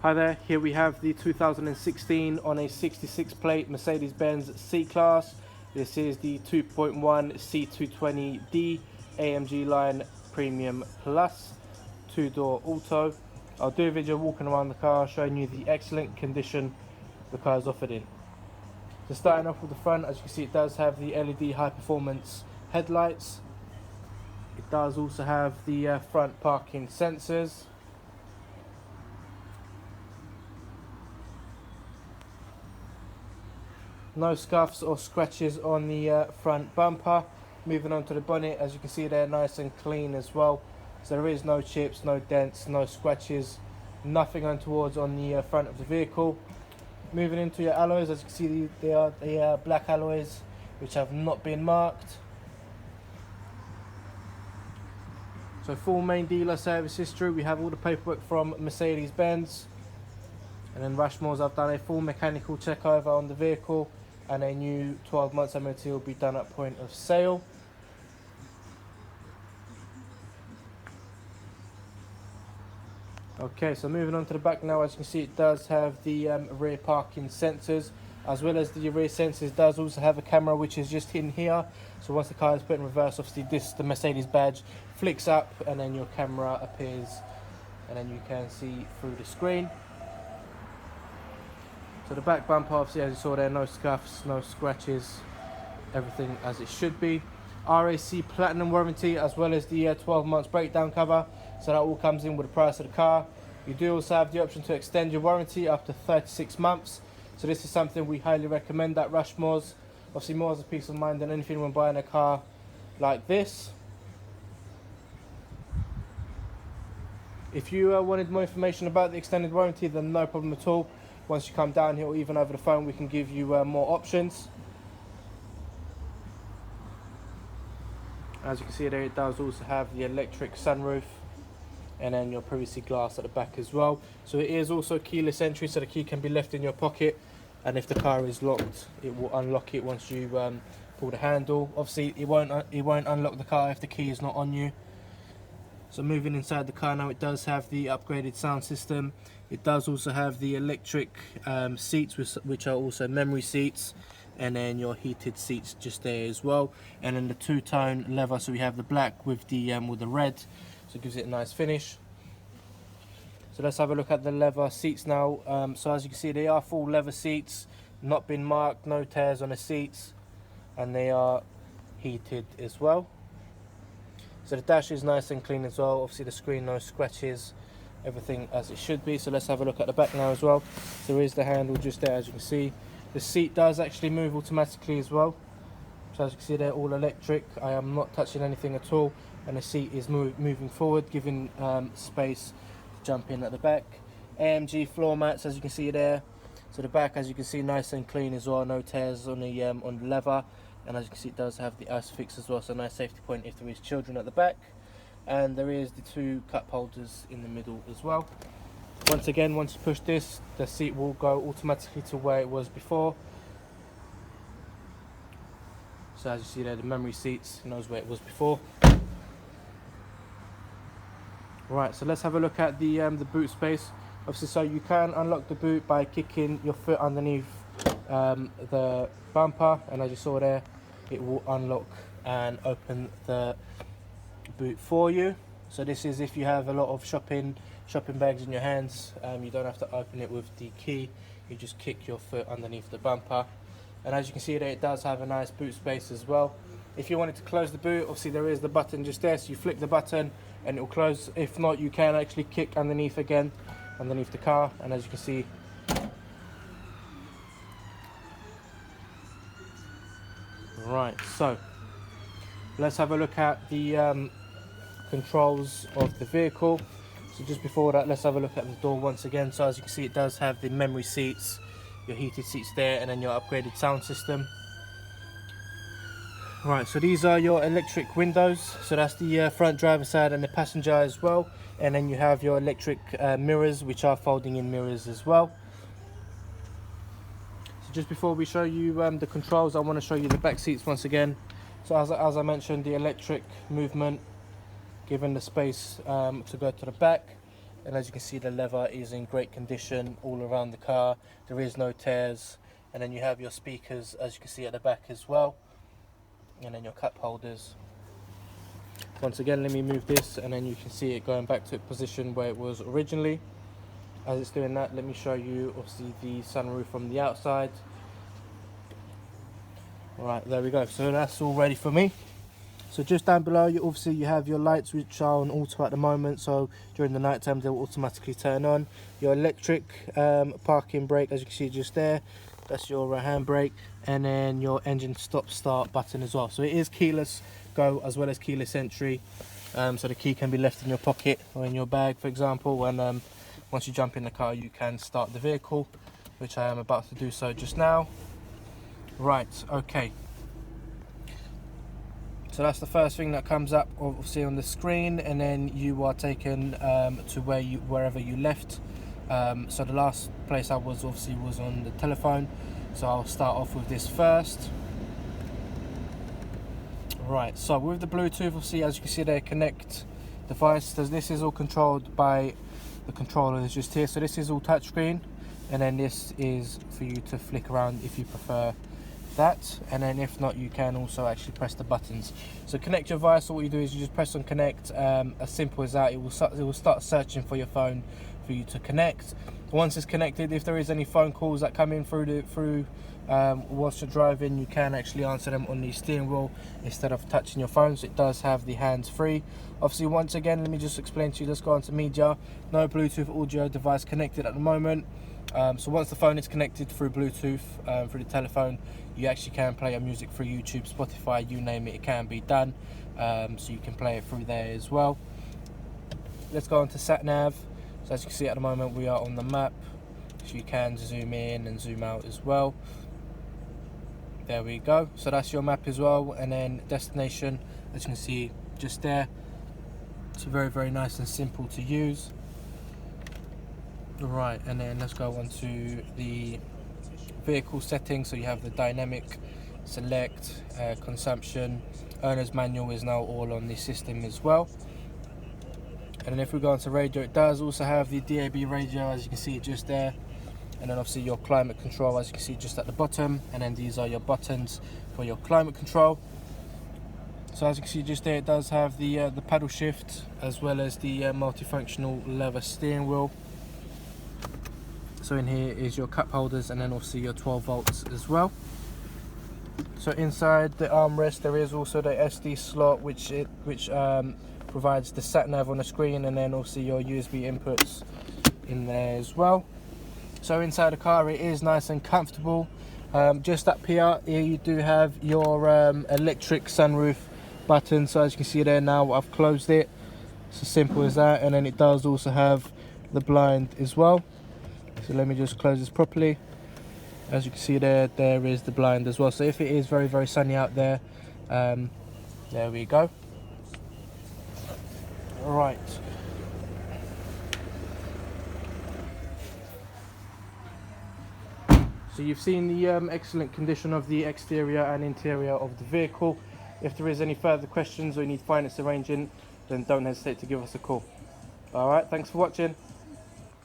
Hi there, here we have the 2016 on a 66 plate Mercedes-Benz C-Class. This is the 2.1 C220D AMG line Premium Plus 2-door auto. I'll do a video walking around the car showing you the excellent condition the car is offered in. So starting off with the front, as you can see, it does have the LED high performance headlights. It does also have the front parking sensors. No scuffs or scratches on the front bumper. Moving on to the bonnet, as you can see, they're nice and clean as well. So there is no chips, no dents, no scratches, nothing untowards on the front of the vehicle. Moving into your alloys, as you can see, they are the black alloys which have not been marked. So full main dealer service history. We have all the paperwork from Mercedes-Benz. And then Rushmore's, I've done a full mechanical check over on the vehicle, and a new 12 months MOT will be done at point of sale. Okay, so moving on to the back now, as you can see, it does have the rear parking sensors, as well as the rear sensors does also have a camera which is just in here. So once the car is put in reverse, obviously the Mercedes badge flicks up and then your camera appears and then you can see through the screen. So the back bumper, obviously, as you saw there, no scuffs, no scratches, everything as it should be. RAC Platinum warranty, as well as the 12 months breakdown cover. So that all comes in with the price of the car. You do also have the option to extend your warranty up to 36 months. So this is something we highly recommend at Rushmore's. Obviously more as a peace of mind than anything when buying a car like this. If you wanted more information about the extended warranty, then no problem at all. Once you come down here or even over the phone, we can give you more options. As you can see there, it does also have the electric sunroof and then your privacy glass at the back as well. So it is also keyless entry, so the key can be left in your pocket, and if the car is locked, it will unlock it once you pull the handle. Obviously it won't unlock the car if the key is not on you. So moving inside the car now, it does have the upgraded sound system. It does also have the electric seats, which are also memory seats, and then your heated seats just there as well. And then the two-tone leather, so we have the black with the red, so it gives it a nice finish. So let's have a look at the leather seats now. So as you can see, they are full leather seats, not been marked, no tears on the seats, and they are heated as well. So the dash is nice and clean as well. Obviously the screen, no scratches, everything as it should be. So let's have a look at the back now as well. So there is the handle just there, as you can see. The seat does actually move automatically as well. So as you can see, they're all electric. I am not touching anything at all, and the seat is moving forward, giving space to jump in at the back. AMG floor mats, as you can see there. So the back, as you can see, nice and clean as well. No tears on the leather. And as you can see, it does have the ISOFIX as well, so a nice safety point if there is children at the back. And there is the two cup holders in the middle as well. Once again, once you push this, the seat will go automatically to where it was before. So as you see there, the memory seats, it knows where it was before. Right, so let's have a look at the boot space. Obviously, so you can unlock the boot by kicking your foot underneath the bumper, and as you saw there, it will unlock and open the boot for you. So this is if you have a lot of shopping bags in your hands. You don't have to open it with the key, you just kick your foot underneath the bumper. And as you can see there, it does have a nice boot space as well. If you wanted to close the boot, obviously there is the button just there, so you flick the button and it will close. If not, you can actually kick underneath again, underneath the car, and as you can see, right, so let's have a look at the controls of the vehicle. So just before that, let's have a look at the door once again. So as you can see, it does have the memory seats, your heated seats there, and then your upgraded sound system. Right, so these are your electric windows. So that's the front driver side and the passenger as well. And then you have your electric mirrors, which are folding in mirrors as well. So just before we show you the controls, I want to show you the back seats once again. So as I mentioned, the electric movement, given the space to go to the back. and as you can see, the leather is in great condition all around the car. There is no tears, and then you have your speakers, as you can see, at the back as well, and then your cup holders. Once again, let me move this, and then you can see it going back to its position where it was originally. As it's doing that, let me show you obviously the sunroof from the outside. Alright, there we go. So that's all ready for me. So just down below, you have your lights, which are on auto at the moment, so during the night time they'll automatically turn on. Your electric parking brake, as you can see just there, that's your handbrake, and then your engine stop start button as well. So it is keyless go as well as keyless entry, so the key can be left in your pocket or in your bag, for example, and once you jump in the car you can start the vehicle, which I am about to do so just now. Right, okay. So that's the first thing that comes up obviously on the screen, and then you are taken to wherever you left. So the last place I was obviously was on the telephone, so I'll start off with this first. Right, so with the Bluetooth, obviously, as you can see there, connect device. This is all controlled by the controller that's just here. So this is all touchscreen, and then this is for you to flick around if you prefer that, and then if not, you can also actually press the buttons. So connect your device. So what you do is you just press on connect. As simple as that. It will start searching for your phone for you to connect. Once it's connected, if there is any phone calls that come in through whilst you're driving, you can actually answer them on the steering wheel instead of touching your phone. So it does have the hands free. Obviously, once again, let me just explain to you. Let's go on to media. No Bluetooth audio device connected at the moment. So once the phone is connected through Bluetooth, through the telephone, you actually can play your music through YouTube, Spotify, you name it, it can be done. So you can play it through there as well. Let's go on to sat nav. So as you can see at the moment, we are on the map, so you can zoom in and zoom out as well. There we go. So that's your map as well, and then destination, as you can see just there. It's very, very nice and simple to use. Right, and then let's go on to the vehicle settings. So you have the dynamic, select, consumption, owner's manual is now all on this system as well. And then if we go on to radio, it does also have the DAB radio, as you can see it just there. And then obviously your climate control, as you can see just at the bottom, and then these are your buttons for your climate control. So as you can see just there, it does have the paddle shift as well as the multifunctional leather steering wheel. So in here is your cup holders, and then obviously your 12 volts as well. So inside the armrest there is also the SD slot, which provides the sat nav on the screen, and then obviously your USB inputs in there as well. So inside the car it is nice and comfortable. Just up here you do have your electric sunroof button. So as you can see there, now I've closed it. It's as simple as that. And then it does also have the blind as well. So let me just close this properly. As you can see there is the blind as well. So if it is very, very sunny out there, there we go. Right. So you've seen the excellent condition of the exterior and interior of the vehicle. If there is any further questions or you need finance arranging, then don't hesitate to give us a call. Alright, thanks for watching.